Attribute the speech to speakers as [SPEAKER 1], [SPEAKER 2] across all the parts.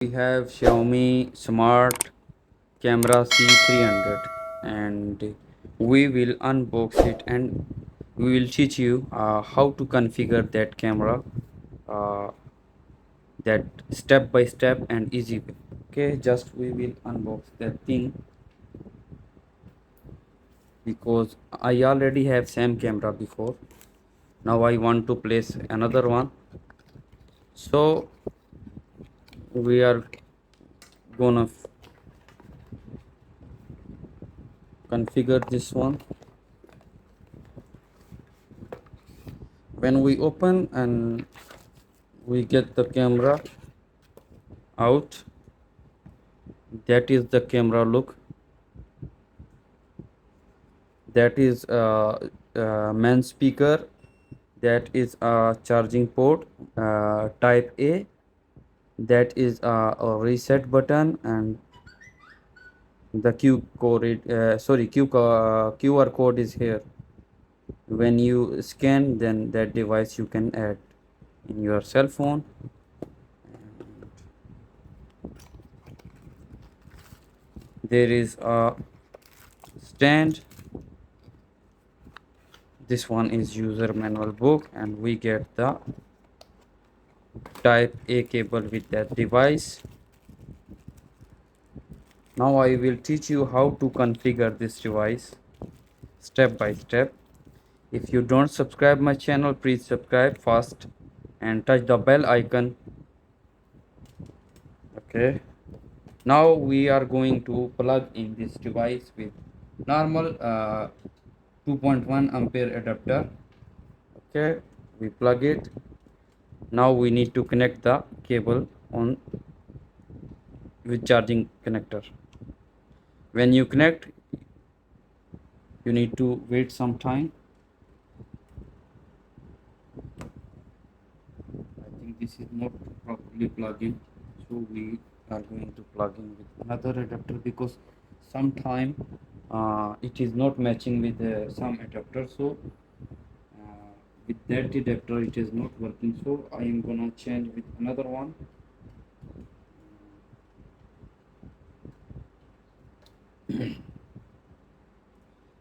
[SPEAKER 1] We have Xiaomi Smart Camera C300 and we will unbox it and we will teach you how to configure that camera uh, that step by step and easy way. Okay, just we will unbox that thing because I already have same camera before. Now I want to place another one. So we are gonna configure this one. When we open and we get the camera out, that is the camera look. That is main speaker, that is a charging port type A, that is a reset button, and the QR code is here. When you scan, then that device you can add in your cell phone. There is a stand. This one is user manual book, and we get the type A cable with that device. Now I will teach you how to configure this device step by step. If you don't subscribe my channel, please subscribe first and touch the bell icon. Okay, now we are going to plug in this device with normal 2.1 ampere adapter. Okay, we plug it. Now we need to connect the cable on with charging connector. When you connect, you need to wait some time. I think this is not properly plugged in, so we are going to plug in with another adapter because sometime it is not matching with some adapter. So with that adapter it is not working, so I am gonna change with another one.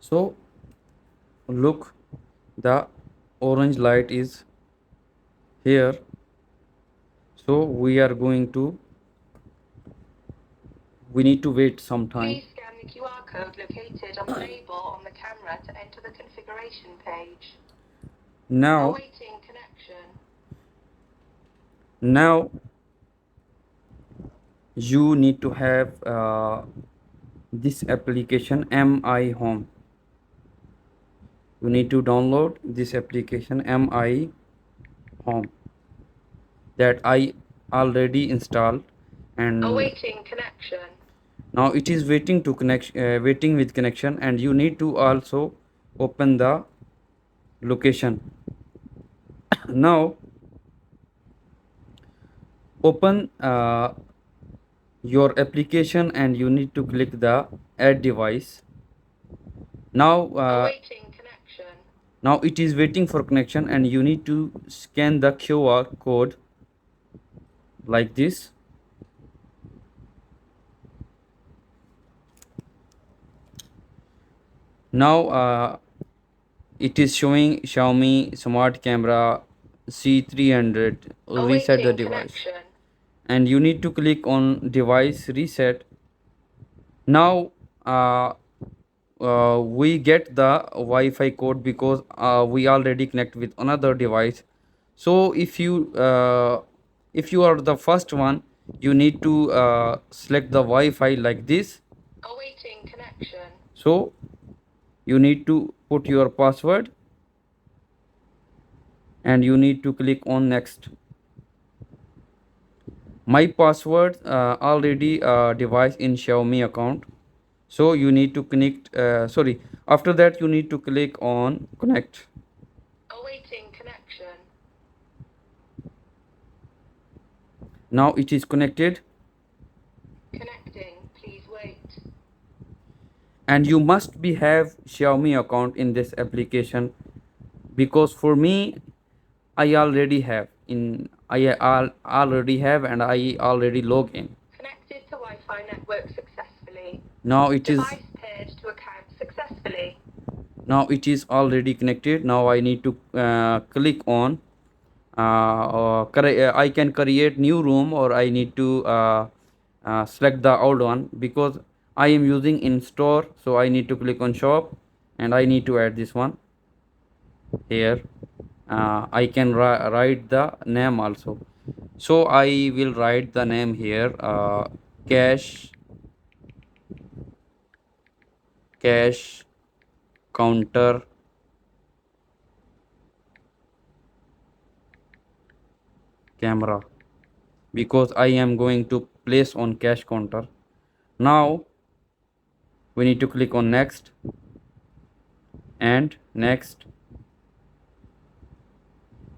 [SPEAKER 1] So look, the orange light is here, so we need to wait some time.
[SPEAKER 2] Please scan the QR code located on the label on the camera to enter the configuration page.
[SPEAKER 1] Now
[SPEAKER 2] Awaiting connection.
[SPEAKER 1] now you need to have this application Mi Home. You need to download this application Mi Home that I already installed, and
[SPEAKER 2] Awaiting connection.
[SPEAKER 1] now it is waiting to connect, waiting with connection, and you need to also open the location. Now open your application and you need to click the add device. Now
[SPEAKER 2] Awaiting connection.
[SPEAKER 1] now it is waiting for connection, and you need to scan the QR code like this. Now it is showing Xiaomi Smart Camera C300 reset the
[SPEAKER 2] Awaiting
[SPEAKER 1] device,
[SPEAKER 2] connection.
[SPEAKER 1] and you need to click on device reset. Now we get the Wi-Fi code because we already connect with another device. So if you are the first one, you need to select the Wi-Fi like this.
[SPEAKER 2] Awaiting connection.
[SPEAKER 1] So you need to put your password and you need to click on next. My password already device in Xiaomi account, so you need to connect, sorry, after that you need to click on connect.
[SPEAKER 2] Awaiting connection.
[SPEAKER 1] Now it is connected,
[SPEAKER 2] Connecting. Please wait.
[SPEAKER 1] and you must be have Xiaomi account in this application because for me I already have. already have, and I already log in.
[SPEAKER 2] Connected to Wi-Fi network successfully.
[SPEAKER 1] Now it is
[SPEAKER 2] Device paired to account successfully.
[SPEAKER 1] now it is already connected. Now I need to click on I can create new room, or I need to select the old one, because I am using in store. So I need to click on shop, and I need to add this one here. I can write the name also. So I will write the name here, cash cash counter camera, because I am going to place on cash counter. Now we need to click on next and next.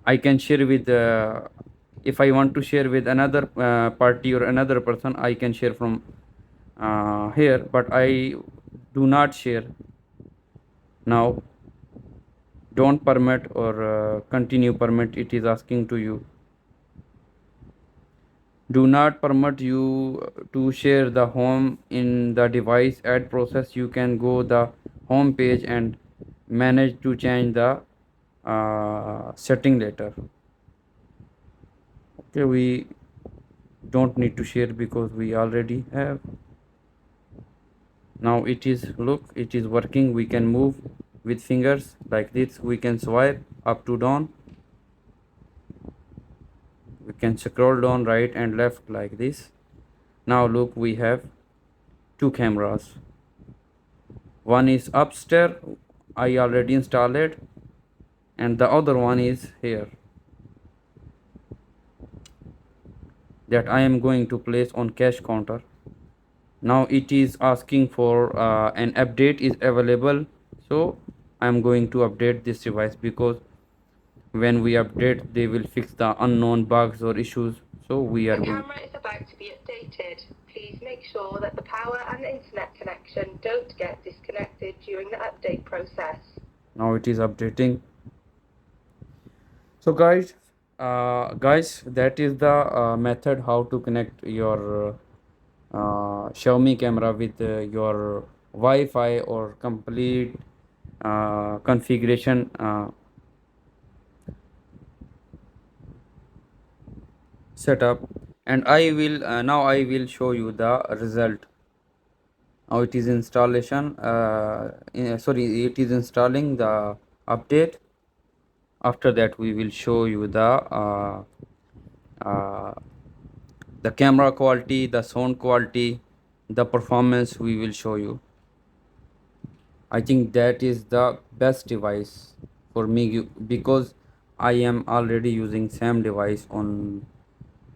[SPEAKER 1] I can share with if I want to share with another party or another person, I can share from here, but I do not share. Now don't permit or continue permit, it is asking to you. Do not permit you to share the home in the device add process. You can go the home page and manage to change the setting later. Okay, we don't need to share because we already have. Now it is, look, it is working. We can move with fingers like this. We can swipe up to down. We can scroll down right and left like this. Now look, we have two cameras. One is upstairs, I already installed it, and the other one is here that I am going to place on cash counter. Now it is asking for an update is available, so I am going to update this device, because when we update they will fix the unknown bugs or issues. So we are
[SPEAKER 2] The
[SPEAKER 1] going.
[SPEAKER 2] camera is about to be updated. Please make sure that the power and the internet connection don't get disconnected during the update process.
[SPEAKER 1] Now it is updating. So guys, that is the method how to connect your Xiaomi camera with your Wi-Fi or complete configuration setup. And I will now I will show you the result. Now it is installation. Sorry, it is installing the update. After that, we will show you uh, the camera quality, the sound quality, the performance. We will show you. I think that is the best device for me, because I am already using same device on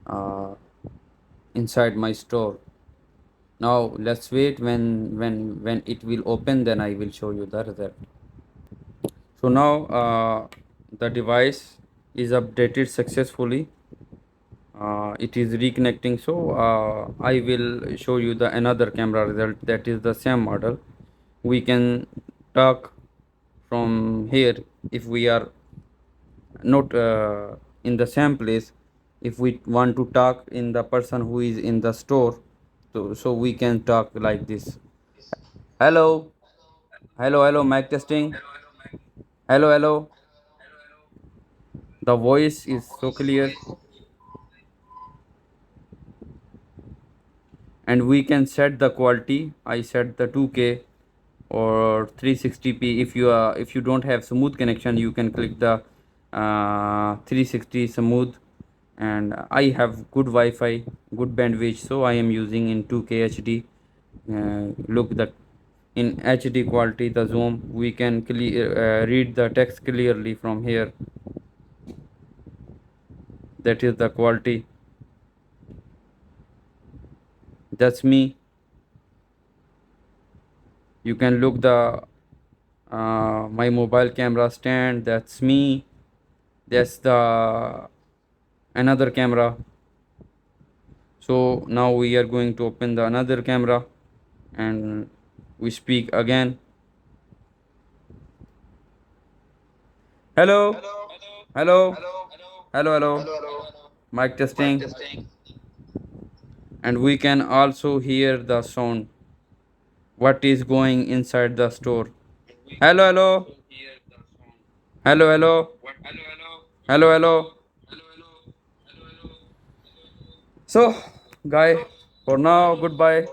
[SPEAKER 1] uh, inside my store. Now let's wait when it will open, then I will show you the result. So now the device is updated successfully. It is reconnecting. So I will show you the another camera result, that is the same model. We can talk from here if we are not in the same place. If we want to talk in the person who is in the store, so we can talk like this. Hello, hello, hello, mic testing. Hello, hello. The voice is so clear, and we can set the quality. I set the 2K or 360p. If you don't have smooth connection, you can click the 360 smooth. And I have good Wi-Fi, good bandwidth, so I am using in 2K HD. Look that in HD quality, the zoom, we can read the text clearly from here. That is the quality. That's me. You can look the my mobile camera stand. That's me. That's the another camera. So now we are going to open the another camera, and we speak again. Hello, hello, Hello, hello. Mic testing. And we can also hear the sound. What is going inside the store? Hello, hello. Hello, hello. Hello, hello. So, guy, for now, goodbye.